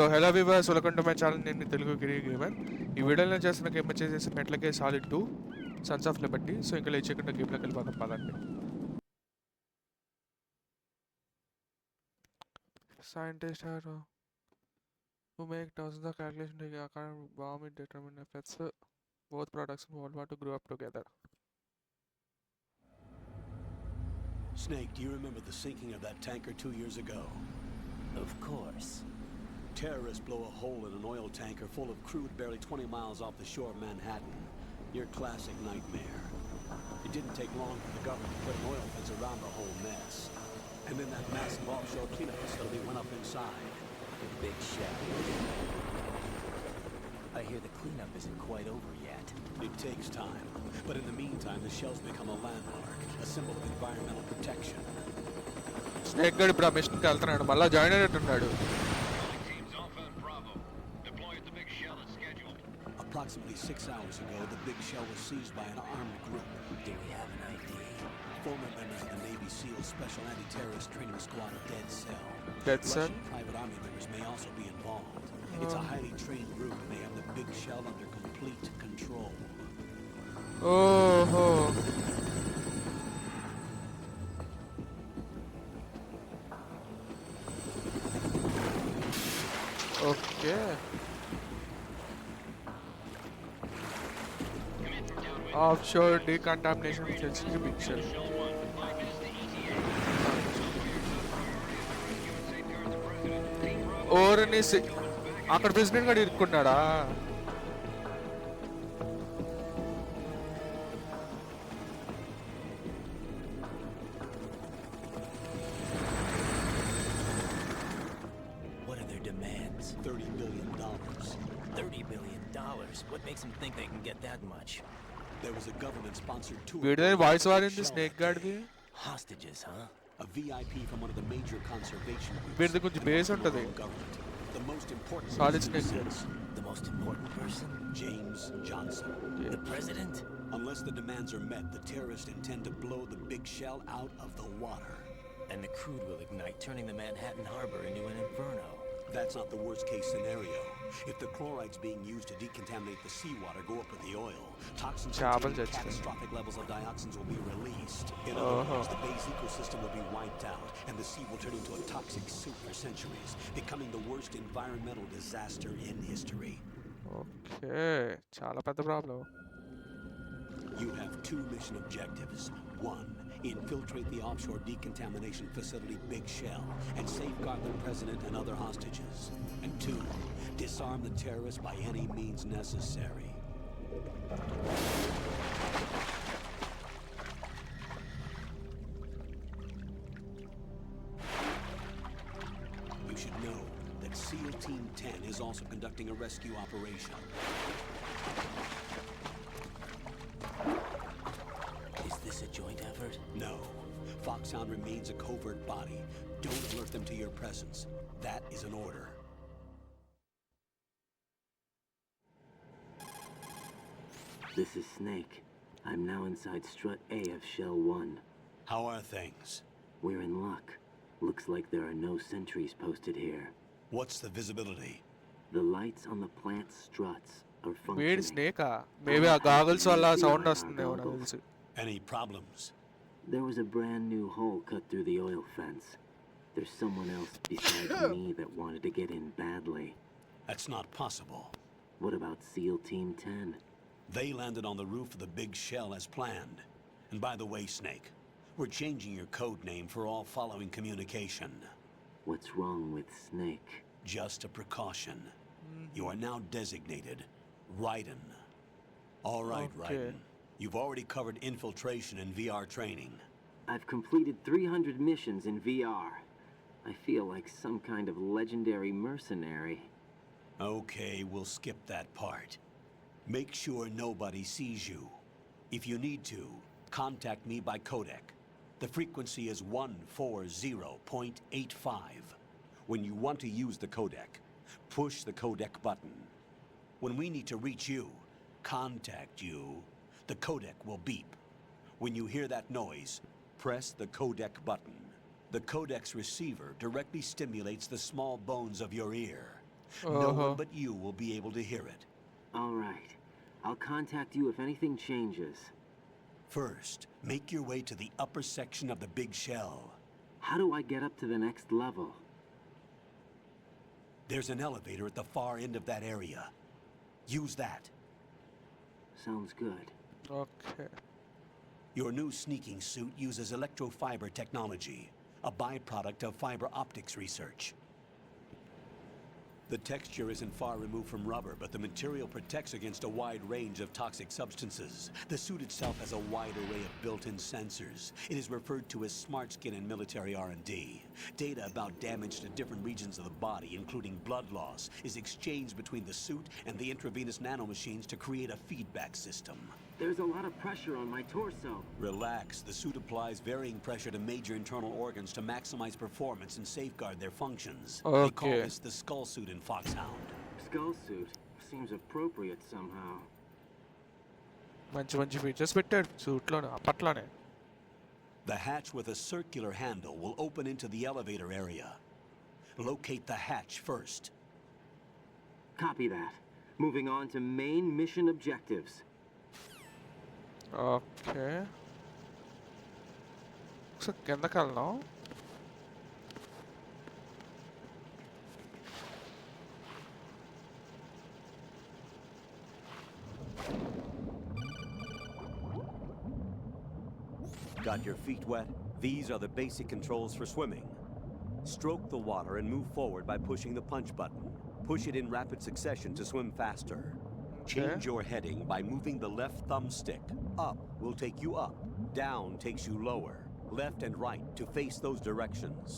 So hello viewers, welcome to my channel. నేను తెలుగు గిరి gamer. ఈ వీడియోలో చేస్తున్న గేమ్ వచ్చేసి మెట్ల gear solid 2 Sons of Liberty. So ఇంకా లేట్ చేయకుండా గేమ్లోకి వెళ్ళిపోతాం పదండి. Scientists are who make thousands of calculations to account bomb it determine effects both products in World War to grow up together. Snake, do you remember the sinking of that tanker 2 years ago? Of course. Terrorists blow a hole in an oil tanker full of crude barely 20 miles off the shore of Manhattan. Your classic nightmare. It didn't take long for the government to put an oil fence around the whole mess. And then that massive offshore cleanup facility went up inside. The big shell. I hear the cleanup isn't quite over yet. It takes time. But in the meantime, the shell's become a landmark, a symbol of environmental protection. Snake గడ్ ఇప్పుడు ఆ మిషన్కి వెళ్తున్నాడు, మళ్ళీ join అయినట్టున్నాడు. Approximately 6 hours ago, the big shell was seized by an armed group. Do we have an ID? Former members of the Navy SEAL Special Anti-Terrorist Training Squad of Dead Cell. Dead Cell? Russian private army members may also be involved. It's a highly trained group and they have the big shell under complete control. Oh. Okay. Offshore decontamination sensitive big shell. ఓరని అక్కడ president గారు ఇరుక్కున్నాడా? What are their demands? $30 billion. $30 billion? What makes them think they can get that much? There was a government-sponsored tour. Video voice వాడింది snake గార్డ్ది. Hostages, huh? A VIP from one of the major conservation groups. వీడిది కొంచెం base ఉంటుంది. The most important Solid person Snake. is The most important person? James Johnson. The president? Unless the demands are met, the terrorists intend to blow the big shell out of the water. And the crude will ignite, turning the Manhattan Harbor into an inferno. That's not the worst-case scenario. If the chlorides being used to decontaminate the seawater go up with the oil, toxins containing catastrophic levels of dioxins will be released. In other words, the base ecosystem will be wiped out, and the sea will turn into a toxic soup for centuries, becoming the worst environmental disaster in history. Okay, చాలా పెద్ద problem. You have 2 mission objectives. 1, infiltrate the offshore decontamination facility Big Shell and safeguard the president and other hostages. And 2, disarm the terrorists by any means necessary. You should know that SEAL Team 10 is also conducting a rescue operation. Is this a joint effort? No. Foxhound remains a covert body. Don't alert them to your presence. That is an order. This is Snake. I'm now inside Strut A of Shell 1. How are things? We're in luck. Looks like there are no sentries posted here. What's the visibility? The lights on the plant struts are వీడి functioning. స్నేకా? Maybe ఆ goggles వల్ల sound వస్తుందేమో నాకు తెలిసి. Any problems? There was a brand new hole cut through the oil fence. There's someone else besides me that wanted to get in badly. That's not possible. What about SEAL Team 10? They landed on the roof of the big shell as planned. And by the way, Snake, we're changing your code name for all following communication. What's wrong with Snake? Just a precaution. You are now designated Raiden. All right, Okay. Raiden. You've already covered infiltration and VR training. I've completed 300 missions in VR. I feel like some kind of legendary mercenary. Okay, we'll skip that part. Make sure nobody sees you. If you need to, contact me by codec. The frequency is 140.85. When you want to use the codec, push the codec button. When we need to reach you, contact you, the codec will beep. When you hear that noise, press the codec button. The codec's receiver directly stimulates the small bones of your ear. No one but you will be able to hear it. All right. I'll contact you if anything changes. First, make your way to the upper section of the big shell. How do I get up to the next level? There's an elevator at the far end of that area. Use that. Sounds good. Okay. Your new sneaking suit uses electrofiber technology, a byproduct of fiber optics research. The texture isn't far removed from rubber, but the material protects against a wide range of toxic substances. The suit itself has a wide array of built-in sensors. It is referred to as smart skin in military R&D. Data about damage to different regions of the body, including blood loss, is exchanged between the suit and the intravenous nanomachines to create a feedback system. There's a lot of pressure on my torso. Relax. The suit applies varying pressure to major internal organs to maximize performance and safeguard their functions. They call Okay. this the skull suit in Foxhound. Skull suit seems appropriate somehow. మంచి features పెట్టాడు సూట్లోనే అప్పట్లోనే. The hatch with a circular handle will open into the elevator area. Locate the hatch first. Copy that. Moving on to main mission objectives. Okay. ఒకసారి కిందకి వెళ్దాం. Got your feet wet? These are the basic controls for swimming. Stroke the water and move forward by pushing the punch button. Push it in rapid succession to swim faster. Change your heading by moving the left thumbstick. Up will take you up, down takes you lower, left and right to face those directions.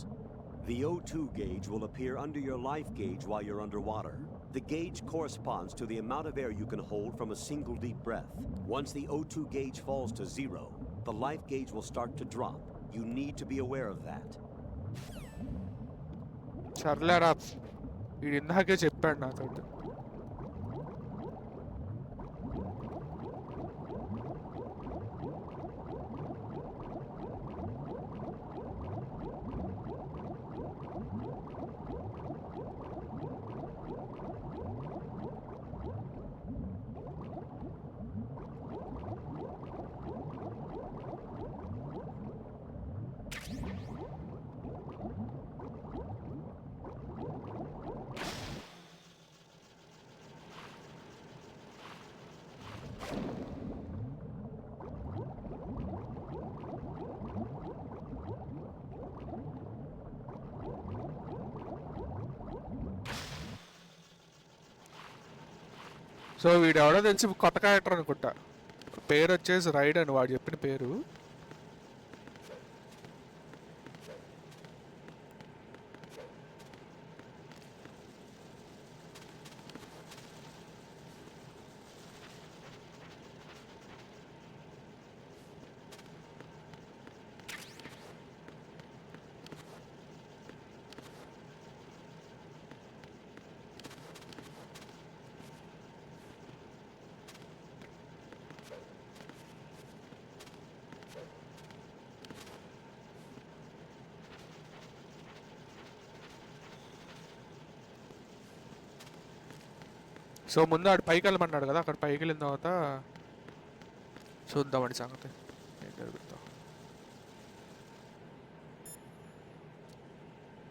The O2 gauge will appear under your life gauge while you're underwater. The gauge corresponds to the amount of air you can hold from a single deep breath. Once the O2 gauge falls to 0, the life gauge will start to drop. You need to be aware of that. సర్లేరా వీడు ఇందాకే చెప్పాడు నాతో. So వీడు ఎవడో తెలిసి కొత్త character అనుకుంటా. పేరు వచ్చేసి రైడన్, వాడు చెప్పిన పేరు. సో ముందు ఆడు పైకి వెళ్ళమన్నాడు కదా, అక్కడ పైకి వెళ్ళిన తర్వాత చూద్దామండి సంగతి ఏం జరుగుతుందో.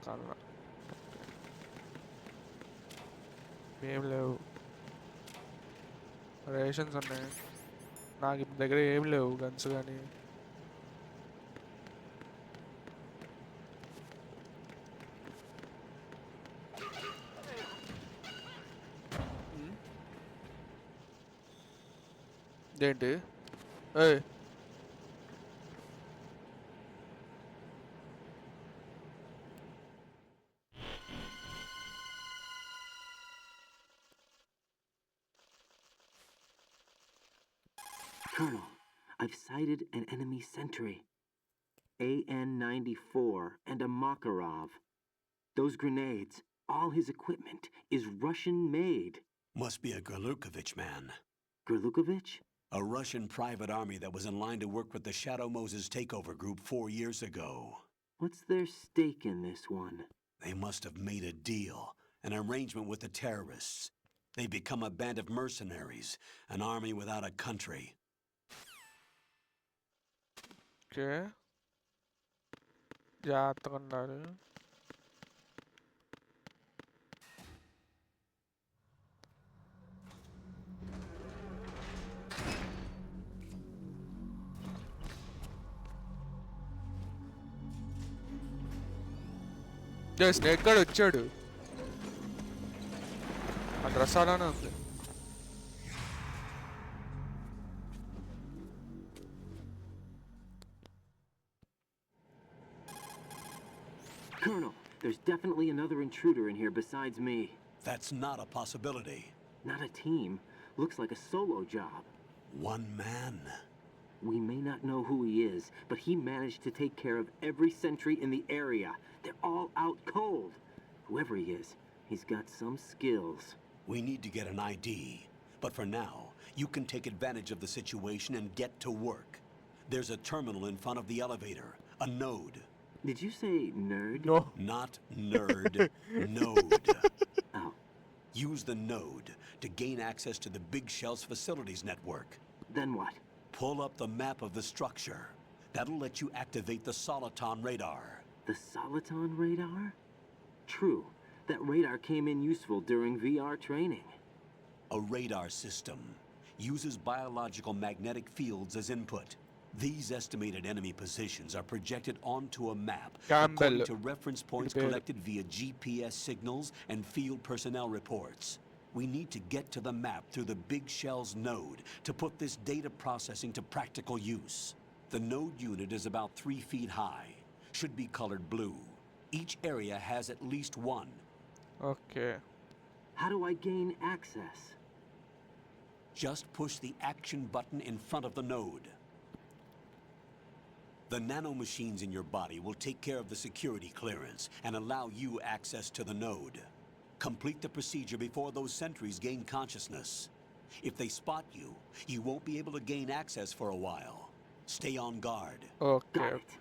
కర్ర ఏం లేవు, రేషన్స్ ఉన్నాయి నాకు ఇప్పుడు దగ్గర, ఏం లేవు గన్స్ కానీ. ఏంటి ఏయ్ Colonel, I've sighted an enemy sentry. AN-94 and a Makarov. Those grenades, all his equipment, is Russian-made. Must be a Gerlukovich man. Gerlukovich? A Russian private army that was in line to work with the Shadow Moses takeover group 4 years ago. What's their stake in this one? They must have made a deal. an arrangement with the terrorists. They become a band of mercenaries, an army without a country. Okay జాగ్రత్తగా ఉండాలి. Snake gourd వచ్చాడు. ఆ dress అలానే ఉంది. Colonel, there's definitely another intruder in here besides me. That's not a possibility. Not a team. Looks like a solo job. One man. We may not know who he is, but he managed to take care of every sentry in the area. They're all out cold. Whoever he is, he's got some skills. We need to get an ID. But for now, you can take advantage of the situation and get to work. There's a terminal in front of the elevator, a node. Did you say nerd? No. Not nerd, node. Oh. Use the node to gain access to the Big Shell's facilities network. Then what? Pull up the map of the structure. That'll let you activate the Soliton radar. The Soliton radar? True. That radar came in useful during VR training. A radar system uses biological magnetic fields as input. These estimated enemy positions are projected onto a map according to reference points collected via GPS signals and field personnel reports. We need to get to the map through the Big Shell's node to put this data processing to practical use. The node unit is about 3 feet high. Should be colored blue. Each area has at least one. Okay. How do I gain access? Just push the action button in front of the node. The nanomachines in your body will take care of the security clearance and allow you access to the node. Complete the procedure before those sentries gain consciousness. If they spot you, you won't be able to gain access for a while. Stay on guard. Okay. Got it.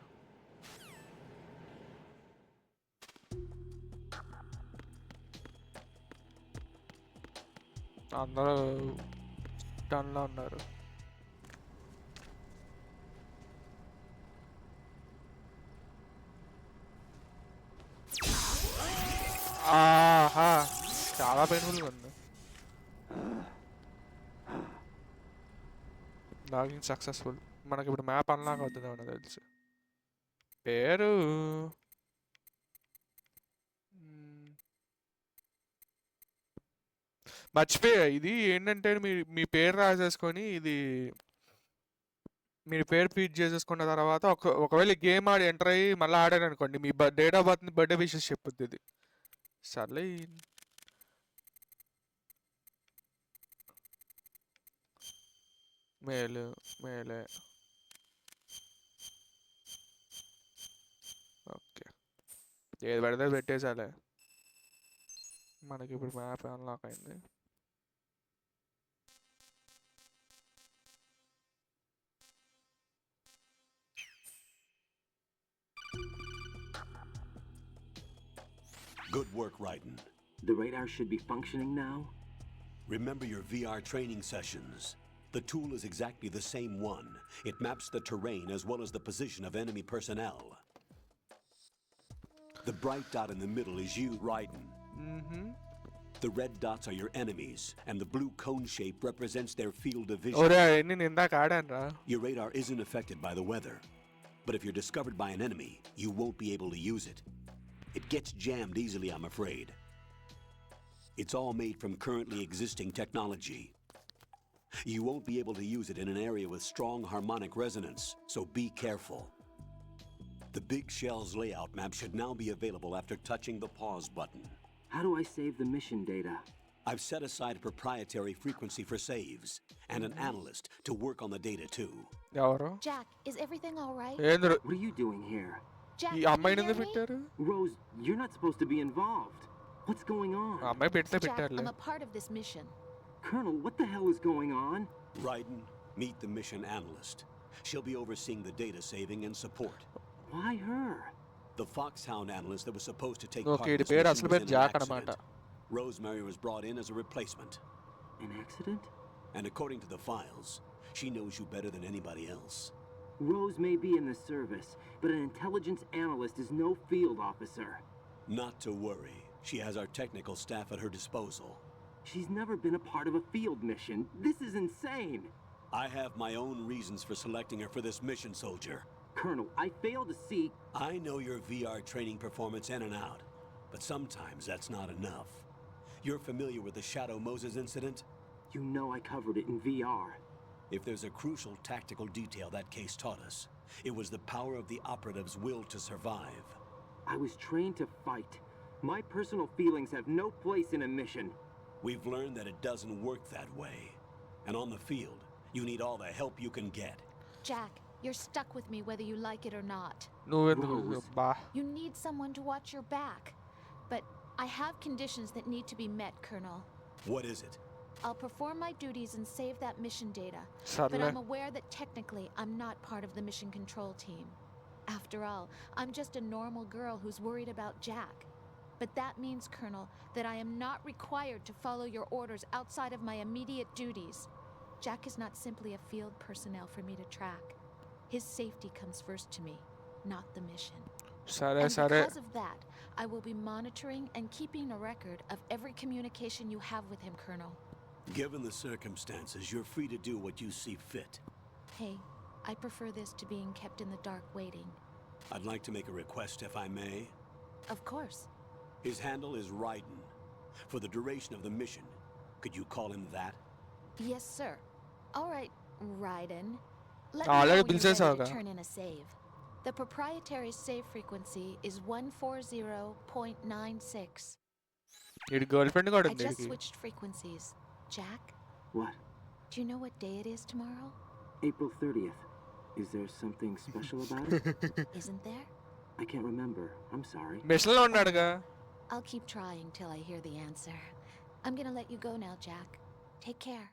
అందరూ టన్లో ఉన్నారు. ఆహా చాలా పెయిన్ఫుల్గా ఉంది. Logging successful. మనకి ఇప్పుడు map unlock అవుతుంది మనకు తెలుసు. పేరు మర్చిపోయా. ఇది ఏంటంటే మీ పేరు రాసేసుకొని ఇది మీరు పేరు ఫీడ్ చేసేసుకున్న తర్వాత ఒకవేళ గేమ్ ఆడి ఎంటర్ అయ్యి మళ్ళీ ఆడారు అనుకోండి, మీ date of birth birthday wishes చెప్పుద్ది ఇది. సర్లే మేలు మేలే. ఓకే ఏది పడితే పెట్టేసాలే. మనకి ఇప్పుడు మ్యాప్ అన్లాక్ అయింది. Good work, Raiden. The radar should be functioning now? Remember your VR training sessions. The tool is exactly the same one. It maps the terrain as well as the position of enemy personnel. The bright dot in the middle is you, Raiden. The red dots are your enemies, and the blue cone shape represents their field of vision. Your radar isn't affected by the weather, but if you're discovered by an enemy, you won't be able to use it. It gets jammed easily, I'm afraid. It's all made from currently existing technology. You won't be able to use it in an area with strong harmonic resonance, so be careful. The Big Shell's layout map should now be available after touching the pause button. How do I save the mission data? I've set aside a proprietary frequency for saves, and an analyst to work on the data too. Jack, is everything all right? What are you doing here? Jack, ఈ can అమ్మాయిని you ఎందుకు hear me? పెట్టారు? Rose, you're not supposed to be involved. What's going on? అమ్మాయి పెడితే Jack, పెట్టారులే. I'm a part of this mission. Colonel, what the hell is going on? Raiden, meet the mission analyst. She'll be overseeing the data saving and support. Why her? The Foxhound analyst that was supposed to take part Okay, in the this పేరు mission అసలు was పేరు in an Jack accident. అన్నమాట. Rosemary was brought in as a replacement. An accident? And according to the files, she knows you better than anybody else. Rose may be in the service, but an intelligence analyst is no field officer. Not to worry. She has our technical staff at her disposal. She's never been a part of a field mission. This is insane. I have my own reasons for selecting her for this mission, soldier. Colonel, I fail to see... I know your VR training performance in and out, but sometimes that's not enough. You're familiar with the Shadow Moses incident? You know I covered it in VR. If there's a crucial tactical detail that case taught us, it was the power of the operative's will to survive. I was trained to fight. My personal feelings have no place in a mission. We've learned that it doesn't work that way. And on the field, you need all the help you can get. Jack, you're stuck with me whether you like it or not. Rose. You need someone to watch your back. But I have conditions that need to be met, Colonel. What is it? I'll perform my duties and save that mission data. But I'm aware that technically I'm not part of the mission control team. After all, I'm just a normal girl who's worried about Jack. But that means, Colonel, that I am not required to follow your orders outside of my immediate duties. Jack is not simply a field personnel for me to track. His safety comes first to me, not the mission. And because of that, I will be monitoring and keeping a record of every communication you have with him, Colonel. Given the circumstances, you're free to do what you see fit. Hey, I prefer this to being kept in the dark waiting. I'd like to make a request, if I may. Of course. His handle is Raiden. For the duration of the mission, could you call him that? Yes, sir. All right, Raiden. Let me know when you're ready to turn in a save. The proprietary save frequency is 140.96. I just switched frequencies. Jack? What? Do you know what day it is tomorrow? April 30th. Is there something special about it? Isn't there? I can't remember. I'm sorry. I'll keep trying till I hear the answer. I'm gonna let you go now, Jack. Take care.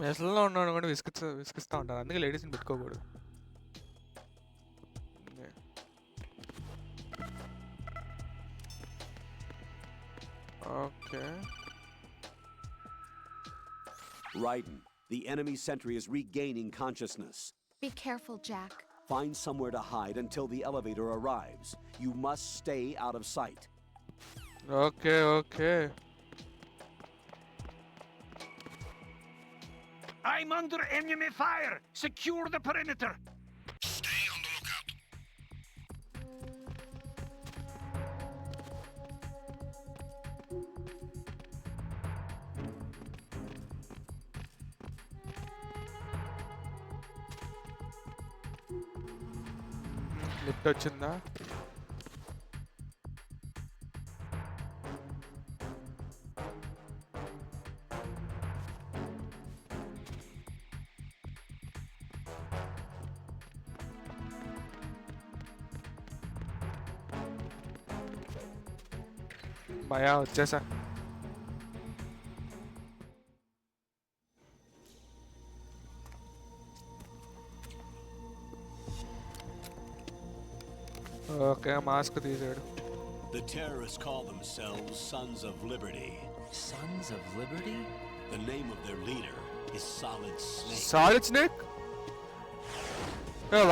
మెస్లో ఉన్నాడు కూడా విసిగిస్తూ ఉంటారు, అందుకే లేడీస్ని పెట్టుకోకూడదు. Okay. Raiden, the enemy sentry is regaining consciousness. Be careful, Jack. Find somewhere to hide until the elevator arrives. You must stay out of sight. Okay, okay. I'm under enemy fire! Secure the perimeter! Stay on the lookout. Lift వచ్చిందా? భయా వచ్చేసా. Okay, mask తీసాడు. The terrorists call themselves Sons of Liberty. Sons of Liberty? The name of their leader is Solid Snake. Solid Snake?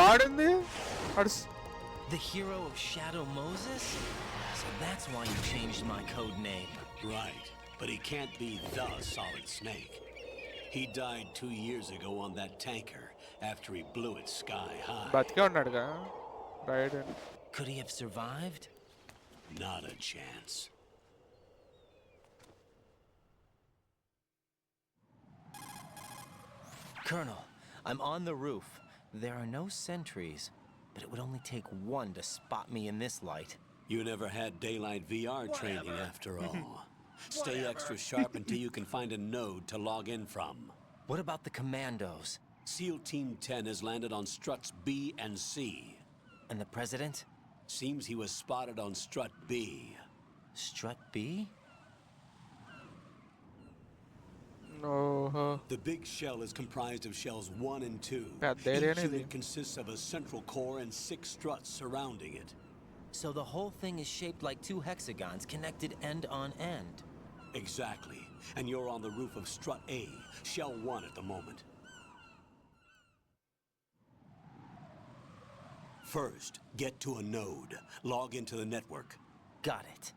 వాడింది? The hero of Shadow Moses? So that's why you changed my code name. Right, but he can't be the Solid Snake. He died 2 years ago on that tanker after he blew it sky high. బతికే ఉన్నాడుగా Raiden. Could he have survived? Not a chance. Colonel, I'm on the roof. There are no sentries, but it would only take one to spot me in this light. You never had daylight VR training after all. Stay extra sharp until you can find a node to log in from. What about the commandos? SEAL Team 10 has landed on struts B and C. And the president? Seems he was spotted on strut B. Strut B? No. The big shell is comprised of shells 1 and 2. Each unit consists of a central core and 6 struts surrounding it. So the whole thing is shaped like 2 hexagons connected end on end. Exactly. And you're on the roof of Strut A, Shell 1 at the moment. First, get to a node. Log into the network. Got it.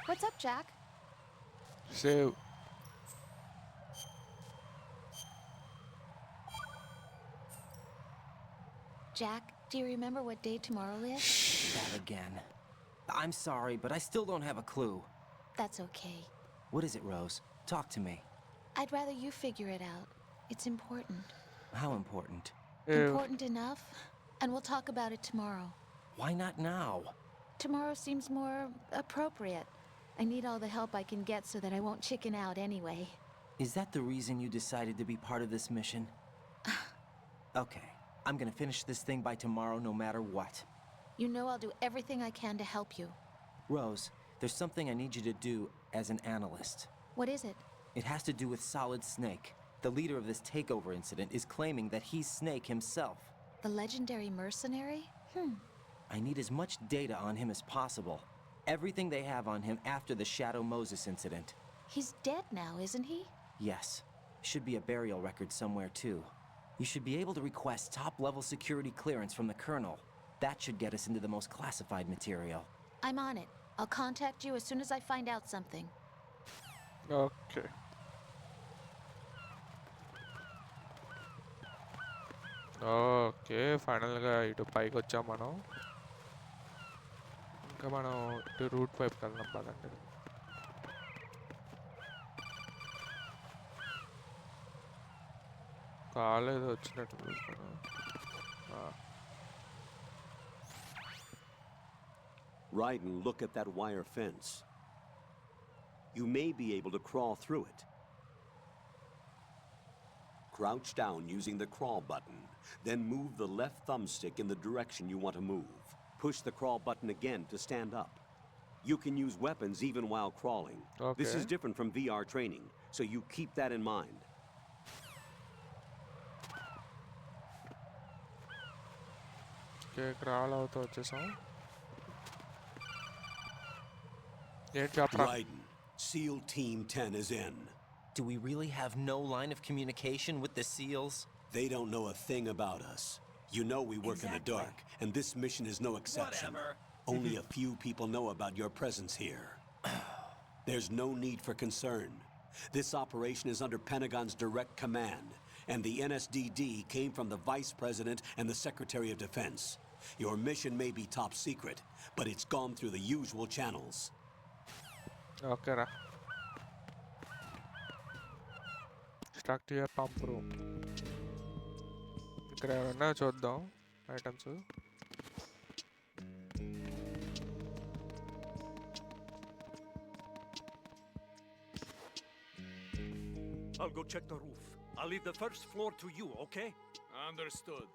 What's up, Jack? Save. Jack, do you remember what day tomorrow is? That again. I'm sorry, but I still don't have a clue. That's okay. What is it, Rose? Talk to me. I'd rather you figure it out. It's important. How important? Important enough, and we'll talk about it tomorrow. Why not now? Tomorrow seems more appropriate. I need all the help I can get so that I won't chicken out anyway. Is that the reason you decided to be part of this mission? Okay, I'm gonna finish this thing by tomorrow no matter what. You know I'll do everything I can to help you. Rose, there's something I need you to do as an analyst. What is it? It has to do with Solid Snake. The leader of this takeover incident is claiming that he's Snake himself. The legendary mercenary? I need as much data on him as possible. Everything they have on him after the Shadow Moses incident. He's dead now, isn't he? Yes. Should be a burial record somewhere, too. You should be able to request top-level security clearance from the Colonel. That should get us into the most classified material. I'm on it. I'll contact you as soon as I find out something. Okay. Okay ఫైనల్గా ఇటు పైకి వచ్చాం మనం ఇంకా మనం ఇటు route వైపుకి వెళ్దాం పదండి కాలేదు వచ్చినట్టు చూస్తాను Raiden, look at that wire fence. You may be able to crawl through it. Crouch down using the crawl button. Then move the left thumbstick in the direction you want to move. Push the crawl button again to stand up. You can use weapons even while crawling. Okay. This is different from VR training, so you keep that in mind. Okay crawl అవుతూ వచ్చేసాం ఏంటి చెప్పరా Raiden, SEAL Team 10 is in. Do we really have no line of communication with the SEALs? They don't know a thing about us. You know we work in the Exactly. dark, and this mission is no exception. Whatever. Only a few people know about your presence here. There's no need for concern. This operation is under Pentagon's direct command, and the NSDD came from the Vice President and the Secretary of Defense. Your mission may be top secret, but it's gone through the usual channels. Okay రా struck to your pump room ఇక్కడ ఏమన్నా చూద్దాం items I'll go check the roof. I'll leave the first floor to you, okay? Understood.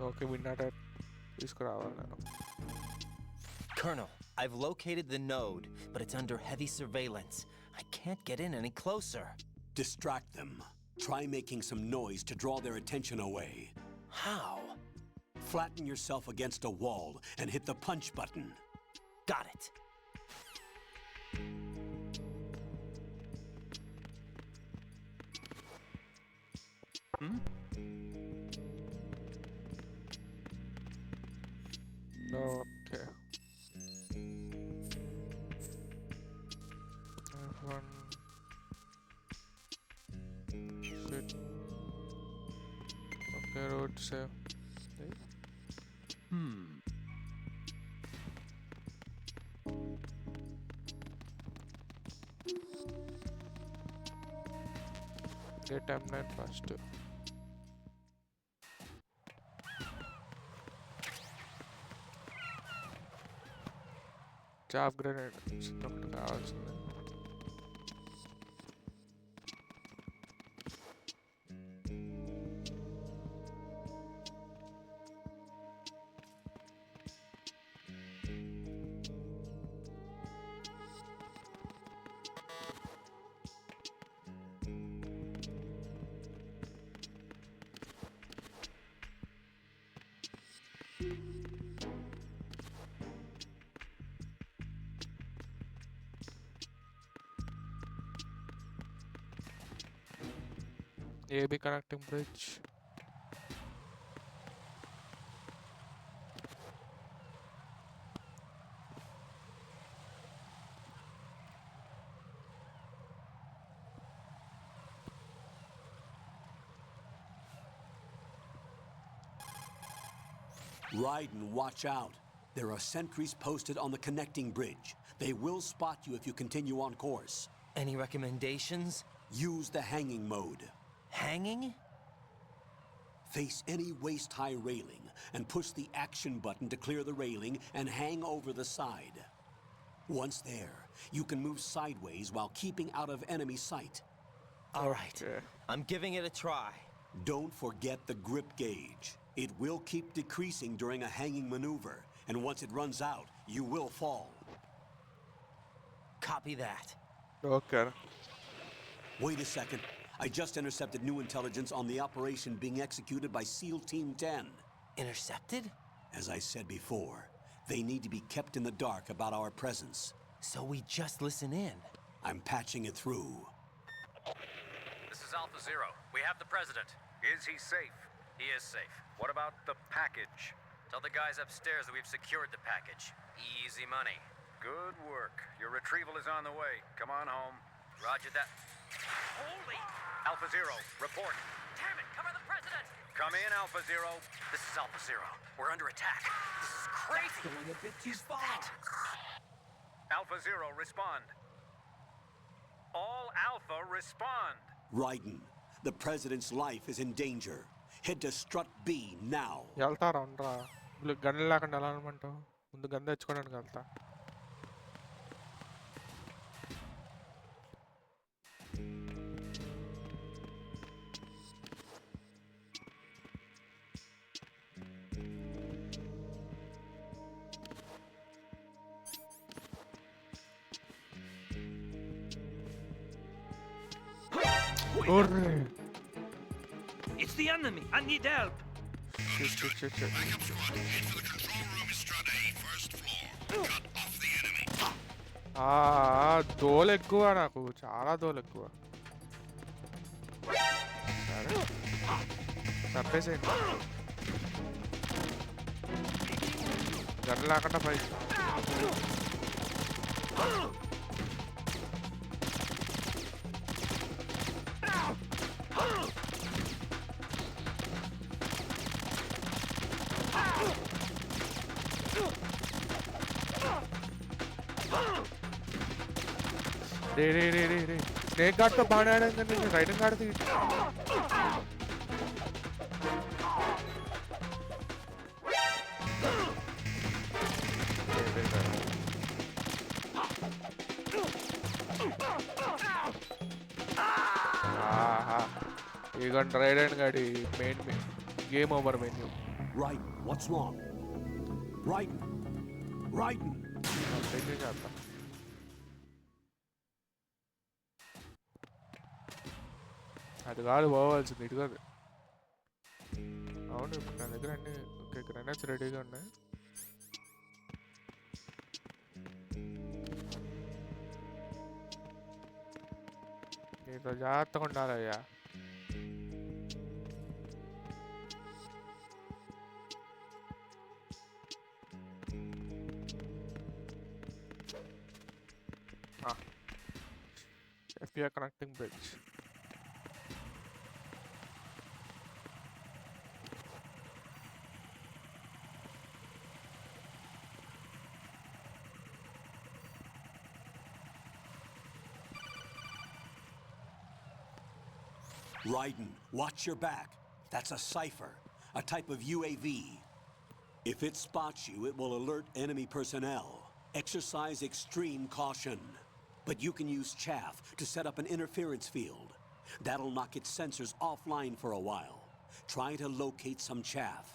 Okay విన్నాట తీసుకురావాలి నేను Colonel, I've located the node, but it's under heavy surveillance. I can't get in any closer. Distract them. Try making some noise to draw their attention away. How? Flatten yourself against a wall and hit the punch button. Got it. Okay F1 sit okay road save Get M9 first. Chaff grenade. ఒకటి కావాల్సింది. AB connecting bridge. Raiden, watch out. There are sentries posted on the connecting bridge. They will spot you if you continue on course. Any recommendations? Use the hanging mode. Hanging? Face any waist-high railing and push the action button to clear the railing and hang over the side. Once there, you can move sideways while keeping out of enemy sight. All right. I'm giving it a try. Don't forget the grip gauge. It will keep decreasing during a hanging maneuver, and once it runs out, you will fall. Copy that. Okay. Wait a second. I just intercepted new intelligence on the operation being executed by SEAL Team 10. Intercepted? As I said before, they need to be kept in the dark about our presence. So we just listen in. I'm patching it through. This is Alpha Zero. We have the president. Is he safe? He is safe. What about the package? Tell the guys upstairs that we've secured the package. Easy money. Good work. Your retrieval is on the way. Come on home. Roger that. Holy! Alpha Zero, report. Damn it, cover the president! Come in, Alpha Zero. This is Alpha Zero. We're under attack. This is crazy. That's going a bit too far. Alpha Zero, respond. All Alpha, respond. Raiden, the president's life is in danger. Head to strut B now. వెళ్తారా ఉండరా వీళ్ళు gun లేకుండా ఎలా అనమంటావు ముందు gun తెచ్చుకోవడానికి వెళ్తా It's the enemy. I need help. Shit. Backup squad, head for the control room in Strut A, first floor. Cut off the enemy. దోలు ఎక్కువ నాకు చాలా దోలు ఎక్కువ సరే చంపేసేయండి గన్ను లేకుండా పైకి రే స్నేక్ గార్డ్తో బాగా ఆడాను కానీ రైడింగ్ గార్డ్తో ఇగోండి రైడింగ్ గాడి main game over menu Raiden, what's wrong? Raiden! చేద్దాం అది కాదు పోవాల్సింది ఇటు కాదు అవును ఇప్పుడు నా దగ్గర అన్ని ఓకే గ్రెనేడ్స్ రెడీగా ఉన్నాయి నీతో జాగ్రత్తగా ఉండాలయ్యా FPI connecting bridge. Raiden, watch your back. That's a cipher, a type of UAV. If it spots you, it will alert enemy personnel. Exercise extreme caution. But you can use chaff to set up an interference field. That'll knock its sensors offline for a while. Try to locate some chaff.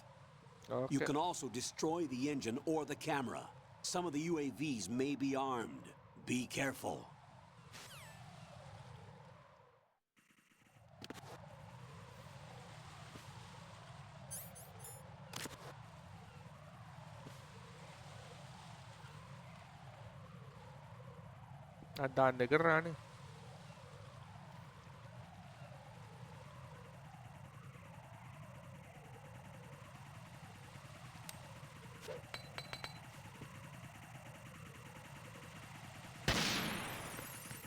Okay. You can also destroy the engine or the camera. Some of the UAVs may be armed. Be careful. దాని దగ్గర రాని.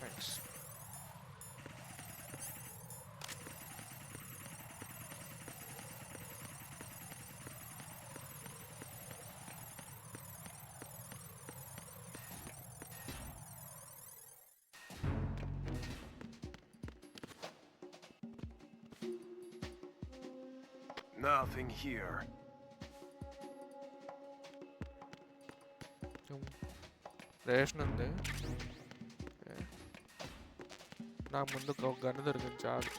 Thanks. Nothing here. Ration ఉంది. నాకు ముందు ఒక gun దొరికింది చాలు.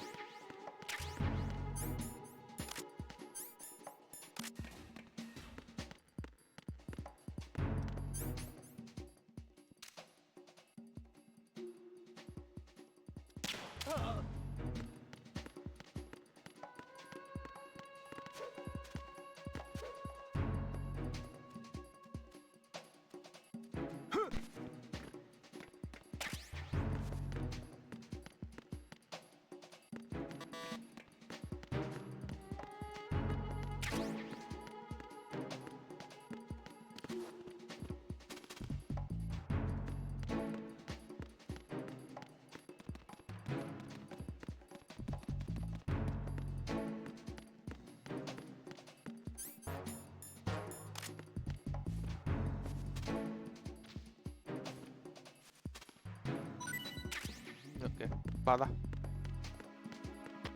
Okay పద.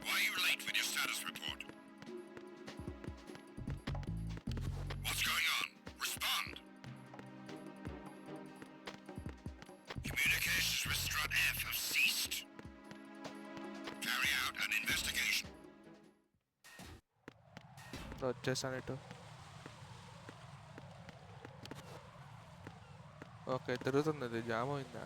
Why are you late with your status report? What's going on? Respond! Communications with Strut F have ceased. Carry out an investigation. వచ్చేసాను ఇటు. ఓకే తిరుగుతుంది. ఇది జామ్ అయిందా?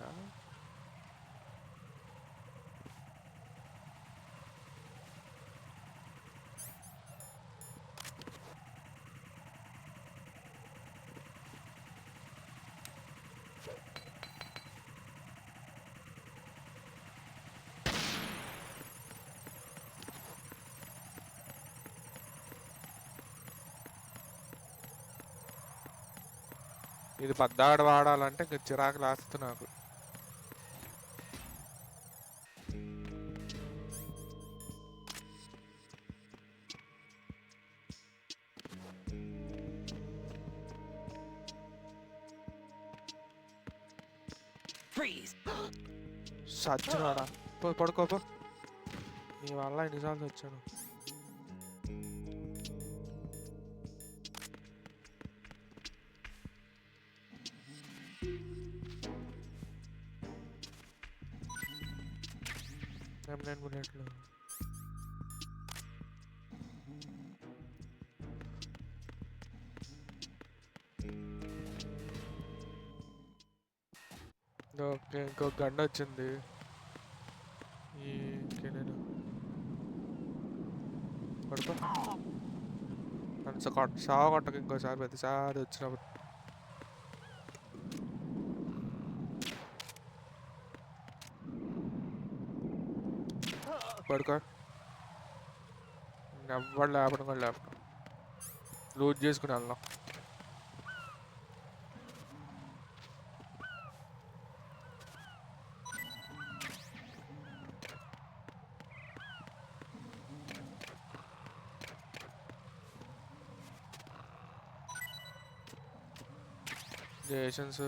ఇది పద్దాడ వాడాలంటే ఇంకా చిరాకు లాస్తుంది నాకు. సచ్చినాడా పడుకోపో. నీ వల్ల ఎన్నిసార్లు వచ్చాను. M9 బుల్లెట్లు. ఓకే ఇంకో గంట వచ్చింది. నేను పడుకో. నన్ను సావ కొట్టక ఇంకోసారి ప్రతిసారి వచ్చినప్పుడు. పడుకో. ఎవ్వడు లేపడం కూడా లేపడం. లూజ్ చేసుకుని వెళ్దాం. రేషన్స్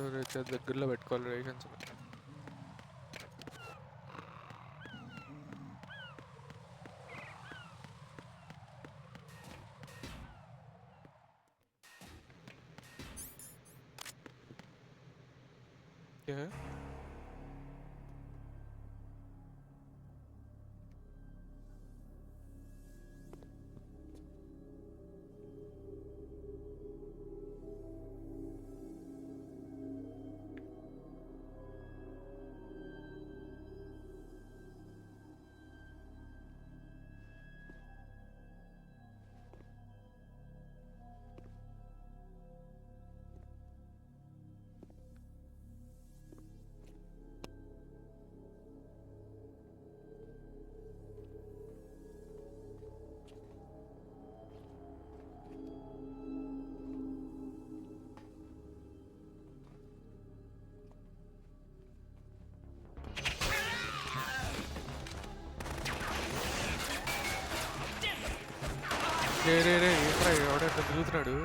దగ్గరలో పెట్టుకోవాలి. Rations okay. రే రే రే ఏంట్రా ఎవడో ఎట్లా తిరుగుతున్నాడు?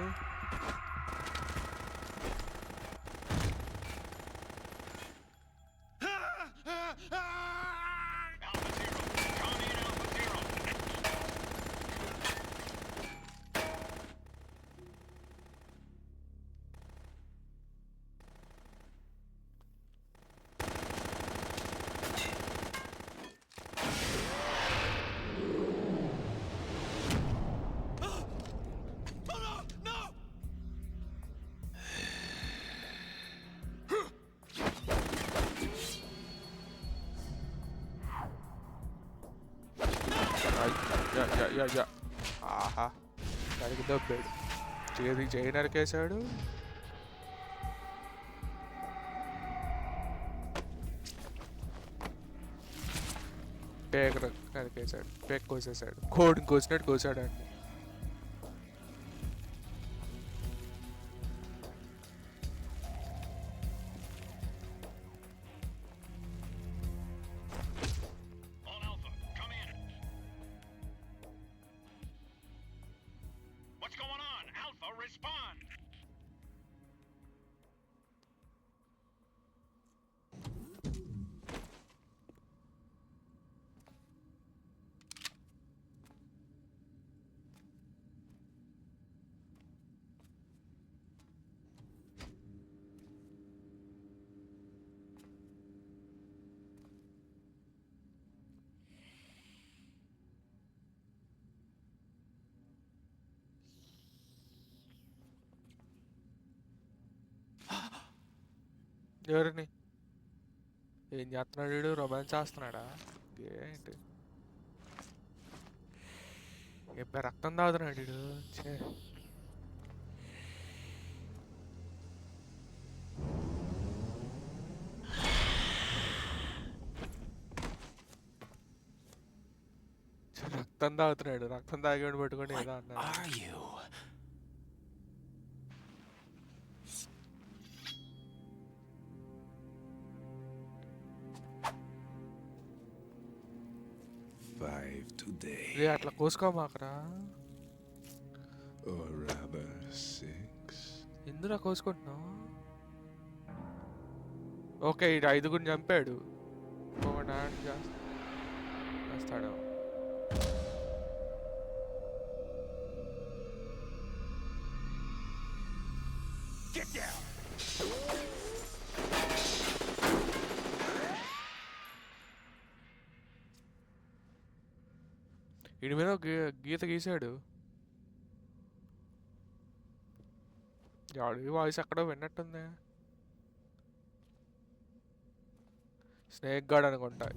యా ఆహా దానికి దబ్బాడు. చేయి నరికేశాడు. పేక నరికేశాడు. పేక కోసేసాడు. కోడిని కోసినట్టు కోసాడు అండి. ఎవరిని ఏం చేస్తున్నాడు వీడు? రొమాన్స్ చేస్తున్నాడా ఏంటి? ఎప్పుడు రక్తం తాగుతున్నాడు వీడు. ఛే రక్తం తాగుతున్నాడు. రక్తం తాగేవాడు పట్టుకొని ఏదో అన్నాడు. రే అట్లా కోసుకోమాకరా. ఎందులో కోసుకుంటున్నావు? ఓకే ఇటు 5గురిని చంపాడు. ఇంకొకటి యాడ్ చేస్తాడు. వీడి మీద గీత గీసాడు. ఎవడి వాయిస్ ఎక్కడో విన్నట్టుంది. స్నేక్ గార్డ్ అనుకుంటా.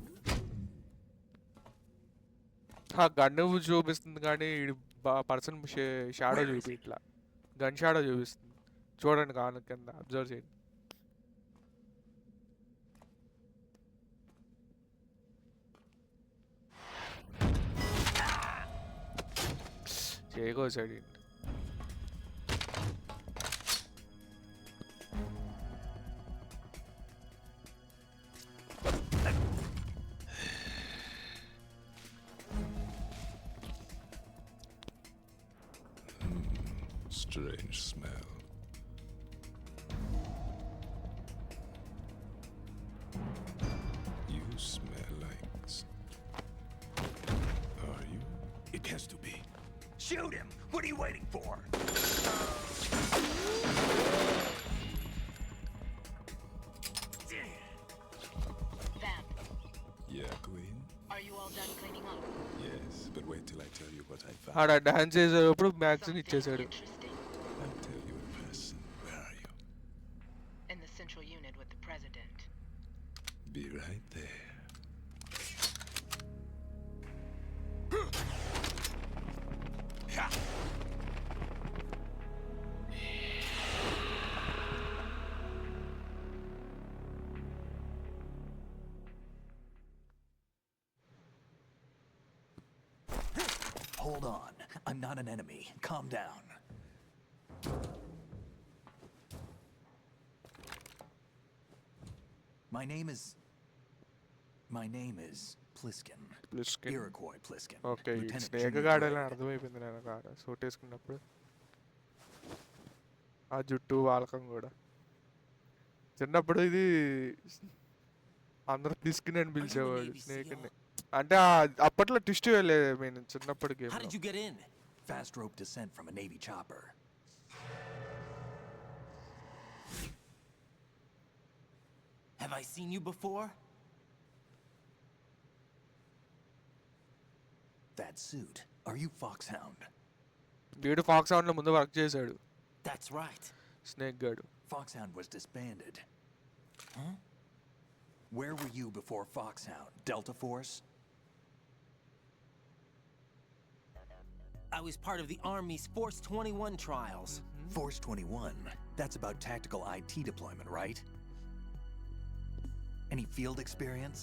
గన్ను చూపిస్తుంది కానీ పర్సన్ షాడో చూపి ఇట్లా గన్ షాడో చూపిస్తుంది. చూడండి కాను కింద అబ్జర్వ్ చేయండి. చేయకోసాడు. Strange smell. You smell like... Are you? It has to be. Shoot him! What are you waiting for? till I tell you what I found. ఆడ డాన్స్ చేసేటప్పుడు magazine ఇచ్చేసాడు. I'll tell you in person. Where are you? In the central unit with the president. Be right there. Hold on. I'm not an enemy. Calm down. My name is Pliskin. Iroquois Pliskin. Okay Lieutenant snake Junior గాడని grade. అర్థమైపోయింది నేను కాడ suit వేసుకున్నప్పుడు. ఆ జుట్టు వాలకం కూడా. చిన్నప్పుడు ఇది అందరూ ప్లిస్కిన్ అని పిలిచేవాడు స్నేక్ ని. అంటే అప్పట్లో ట్విస్ట్ వెళ్ళేది నేను చిన్నప్పుడు How did game. you get in? Fast rope descent from a Navy chopper. Have I seen you before? That suit. Are you Foxhound? వీడు ఫాక్స్ హౌండ్ లో ముందు వర్క్ చేశాడు That's right. స్నేక్ గాడు. Foxhound was disbanded. Huh? Where were you before Foxhound? Delta Force? I was part of the Army's Force 21 trials. Force 21? That's about tactical IT deployment, right? Any field experience?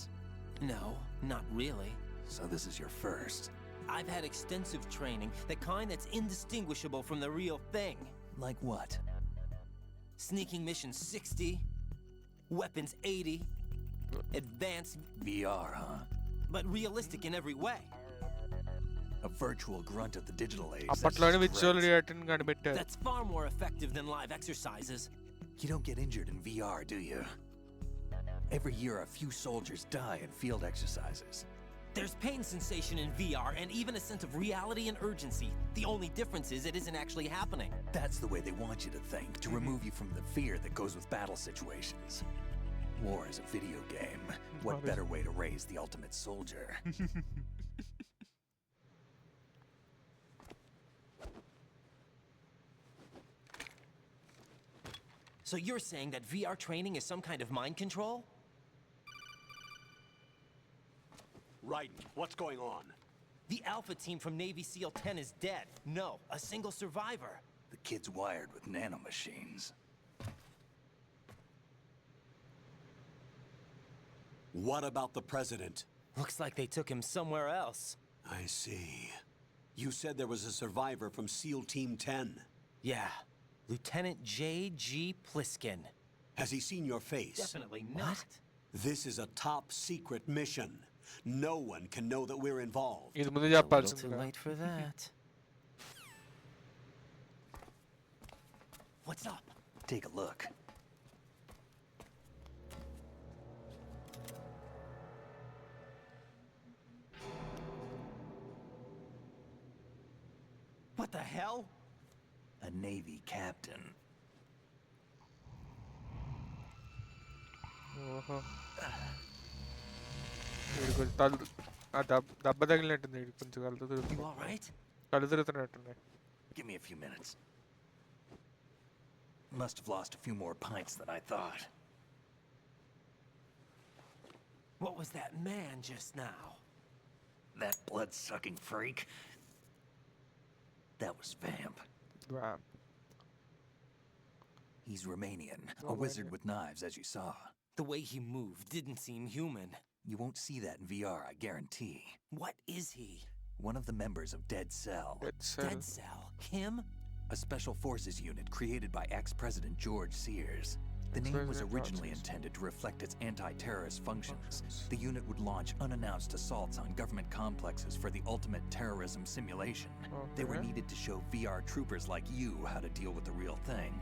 No, not really. So this is your first. I've had extensive training, the kind that's indistinguishable from the real thing. Like what? Sneaking mission 60, weapons 80, advanced, VR, huh? but realistic in every way. A virtual grunt of the digital age. అప్పట్లోనే That's visual great. Reacting కనిపెట్టారు. That's far more effective than live exercises. You don't get injured in VR, do you? Every year a few soldiers die in field exercises. There's pain sensation in VR and even a sense of reality and urgency. The only difference is it isn't actually happening. That's the way they want you to think, to remove you from the fear that goes with battle situations. War is a video game. What better way to raise the ultimate soldier? So you're saying that VR training is some kind of mind control? Raiden, what's going on? The Alpha team from Navy SEAL 10 is dead. No, a single survivor. The kid's wired with nanomachines. What about the president? Looks like they took him somewhere else. I see. You said there was a survivor from SEAL Team 10. Yeah, Lieutenant J.G. Pliskin. Has he seen your face? Definitely not. This is a top secret mission. No one can know that we're involved. ఇది ముందు A little too చెప్పాల్సింది. late for that. What's up? Take a look. What the hell? A Navy captain. ఓహో. వీడు కొంచెం దెబ్బ తగిలినట్టుంది. వీడు కొంచెం కళ్ళు You తిరుగుతుంది. all right? కళ్ళు తిరుగుతున్నట్టున్నాయి. Give me a few minutes. Must have lost a few more pints than I thought. What was that man just now? That blood-sucking freak. That was Vamp. Vamp. He's Romanian, a wizard with knives, as you saw. The way he moved didn't seem human. You won't see that in VR, I guarantee. What is he? One of the members of Dead Cell. Dead Cell? Him? A special forces unit created by ex-President George Sears. The name was originally intended to reflect its anti-terrorist functions. The unit would launch unannounced assaults on government complexes for the ultimate terrorism simulation. They were needed to show VR troopers like you how to deal with the real thing.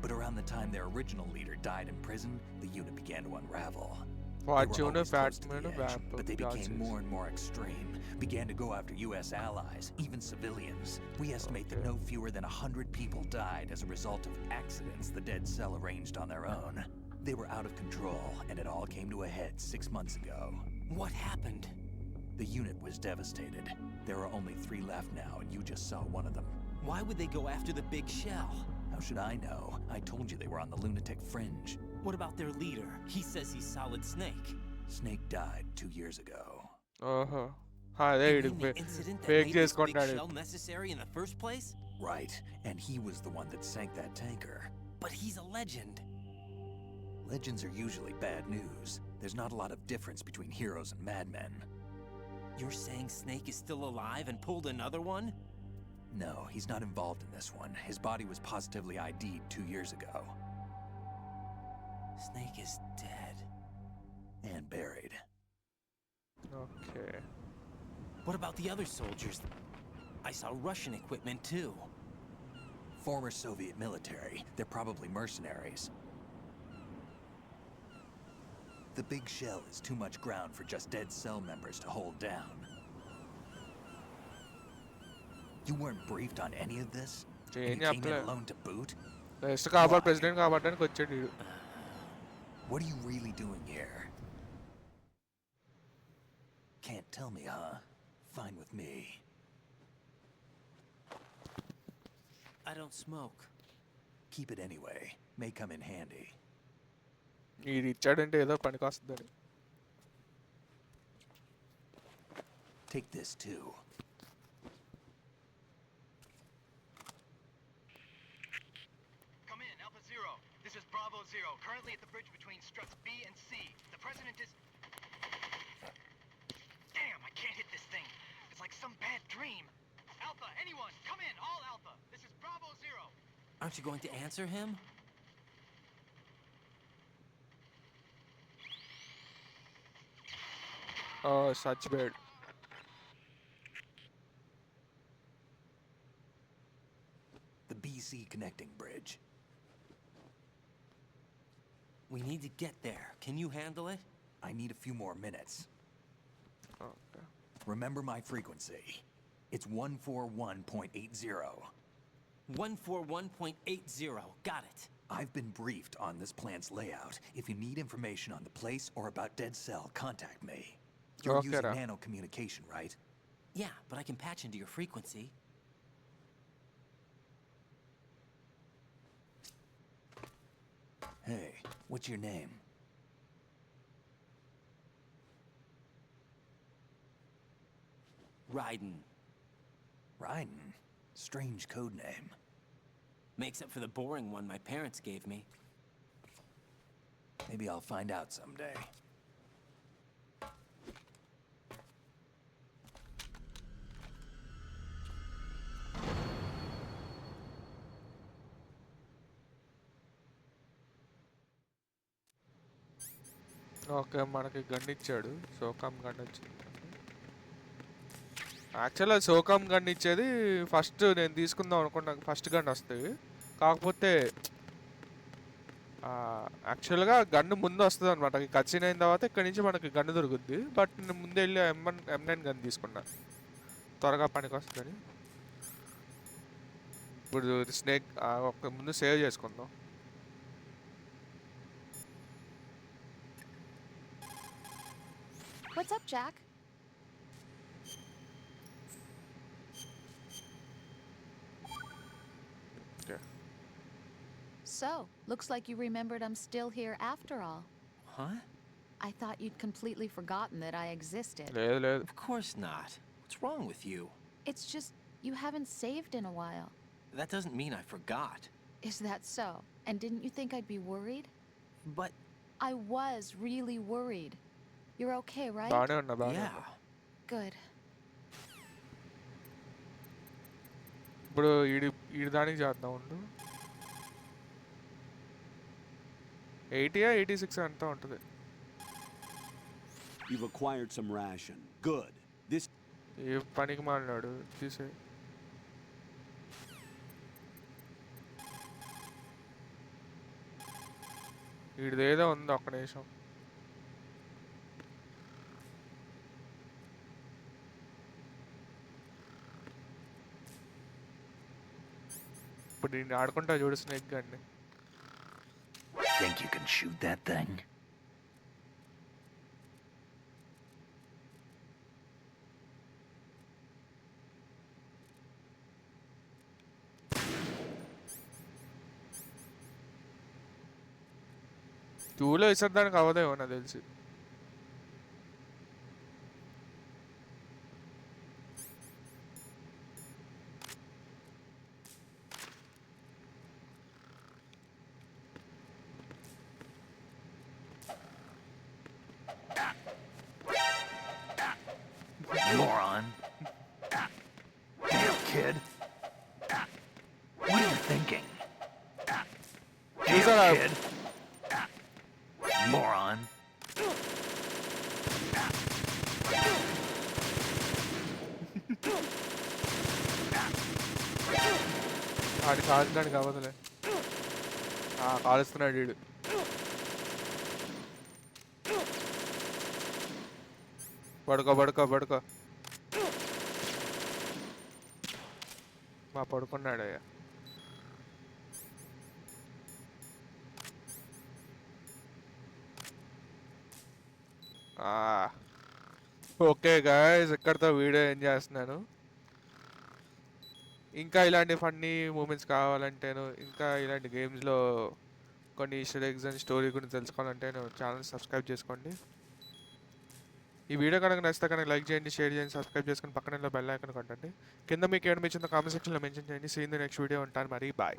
But around the time their original leader died in prison, the unit began to unravel. They were always close to the edge, but they became more and more extreme, began to go after U.S. allies, even civilians. We estimate that no fewer than 100 people died as a result of accidents the Dead Cell arranged on their own. They were out of control, and it all came to a head 6 months ago. What happened? The unit was devastated. There are only 3 left now, and you just saw one of them. Why would they go after the big shell? How should I know? I told you they were on the lunatic fringe. What about their leader? He says he's Solid Snake. Snake died 2 years ago. అదే You mean the incident that fake made this big చేసుకుంటాడు. shell necessary in the first place? Right, and he was the one that sank that tanker. But he's a legend. Legends are usually bad news. There's not a lot of difference between heroes and madmen. You're saying Snake is still alive and pulled another one? No, he's not involved in this one. His body was positively ID'd 2 years ago. Snake is dead. And buried. Okay. What about the other soldiers? I saw Russian equipment too. Former Soviet military. They're probably mercenaries. The big shell is too much ground for just dead cell members to hold down. You weren't briefed on any of this? And you came in alone to boot? Next కాబట్టి president కాబట్టి వచ్చాడు వీడు. What are you really doing here? Can't tell me, huh? Fine with me. I don't smoke. Keep it anyway. May come in handy. వీడు ఇచ్చాడంటే ఏదో పనికి వస్తుందని. Take this too. Come in, Alpha Zero. This is Bravo Zero, currently at the bridge between struts B and C. The president is... Damn, I can't hit this thing. It's like some bad dream. Alpha, anyone, come in, all Alpha. This is Bravo Zero. Aren't you going to answer him? Oh, such bad. The BC connecting bridge. We need to get there. Can you handle it? I need a few more minutes. Okay. Remember my frequency. It's 141.80. 141.80. Got it. I've been briefed on this plan's layout. If you need information on the place or about Dead Cell, contact me. You're Okay, using nano communication, right? Yeah, but I can patch into your frequency. Hey, what's your name? Raiden. Raiden? Strange code name. Makes up for the boring one my parents gave me. Maybe I'll find out someday. Okay మనకి gun ఇచ్చాడు సోకామ్ gun వచ్చింది యాక్చువల్గా సోకామ్ gun ఇచ్చేది first నేను తీసుకుందాం అనుకున్నా first gun వస్తుంది కాకపోతే యాక్చువల్గా గన్ను ముందు వస్తుంది అనమాట కచ్చిన్ అయిన తర్వాత ఇక్కడ నుంచి మనకి గన్ను దొరుకుద్ది బట్ నేను ముందే వెళ్ళి M9 గన్ తీసుకున్నా త్వరగా పనికి వస్తుందని ఇప్పుడు స్నేక్ ఒక ముందు సేవ్ చేసుకుందాం What's up, Jack? Okay. So, looks like you remembered I'm still here after all. Huh? I thought you'd completely forgotten that I existed. లేదు లేదు Of course not. What's wrong with you? It's just you haven't saved in a while. That doesn't mean I forgot. Is that so? And didn't you think I'd be worried? But I was really worried. You're okay, right? బాగానే ఉన్నా బాగానే yeah. ఉన్నా Good. ఇప్పుడు ఈడి దానికి చేద్దాం ఉండు 86 అంతా ఉంటుంది You've acquired some ration. Good. This ఏ పనికి మాలినాడు తీసే వీడిదేదో ఉంది ఒక్క నిమిషం ఇప్పుడు నేను ఆడుకుంటా చూడు స్నేక్ గన్ని Think you can shoot that thing? 2లో విసరడానికి అవ్వదేమో నాకు తెలిసి. Moron. Damn, kid. What are you thinking? Damn, kid. Moron. ఆడి కాల్చడానికి అవ్వదులే. కాలుస్తున్నాడు వీడు. పడుకో పడుకో పడుకో. పడుకున్నాడు అయ్యా. ఓకే గాయ్స్, ఇక్కడితో వీడియో ఏం చేస్తున్నాను. ఇంకా ఇలాంటి ఫన్నీ మూమెంట్స్ కావాలంటేను, ఇంకా ఇలాంటి గేమ్స్లో కొన్ని ఈస్టర్ ఎగ్స్ అండ్ స్టోరీ గురించి తెలుసుకోవాలంటే ఛానల్ సబ్స్క్రైబ్ చేసుకోండి. ఈ వీడియో కనుక నచ్చితే కనుక లైక్ చేయండి, షేర్ చేయండి, సబ్స్క్రైబ్ చేసుకొని పక్కన బెల్ ఐకాన్ కొట్టండి. కింద మీకు ఏమనిపించిందో కామెంట్ సెక్షన్లో మెన్షన్ చేయండి. See in the next video. ఉంటాను మరి, బాయ్.